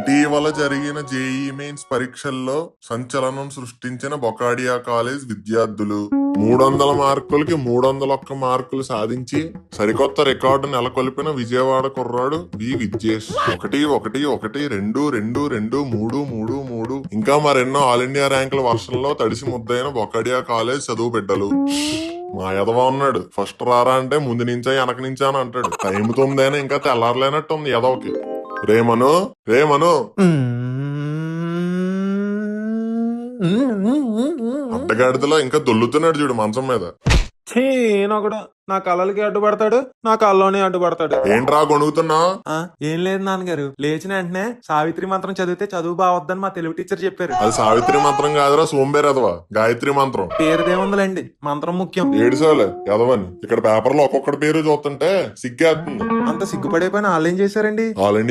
ఇటీవల జరిగిన JEE mains పరీక్షల్లో సంచలనం సృష్టించిన బొకాడియా కాలేజ్ విద్యార్థులు 300 మార్కులకి 301 మార్కులు సాధించి సరికొత్త రికార్డు నెలకొల్పిన విజయవాడ కుర్రాడు విద్యేష్ 1-1-1-2-2-2-3-3-3 ఇంకా మరెన్నో ఆల్ ఇండియా ర్యాంకుల వర్షంలో తడిసి ముద్దైన బొకాడియా కాలేజ్ చదువు బిడ్డలు. మా యదవా ఉన్నాడు, ఫస్ట్ రారా అంటే ముందు నుంచా వెనక నుంచా అని అంటాడు. టైం 9 అయినా ఇంకా తెల్లారలేనట్టు ఉంది యదవకి. రేమను అడ్డగాడిదలో ఇంకా దొల్లుతున్నాడు చూడు మంచం మీద. ఒకడు నా కళ్ళకి అడ్డుపడతాడు, నా కళ్ళలోనే అడ్డుపడతాడు. ఏంట్రా గొణుగుతున్నా? ఏం లేదు నాన్నగారు, లేచిన వెంటనే సావిత్రి మంత్రం చదివితే చదువు బావద్దని మా తెలుగు టీచర్ చెప్పారు. అది సావిత్రి మంత్రం కాదురా సోంబేరెదవా, గాయత్రి మంత్రం. పేరుదేముందిలేండి, మంత్రం ముఖ్యం. ఏడుసాలే యదవని ఇక్కడ పేపర్లో ఒక్కొక్కటి పేరు చూస్తుంటే సిగ్గేస్తుంది. అంత సిగ్గుపడే పని వాళ్ళు ఏం చేశారండి? ఆల్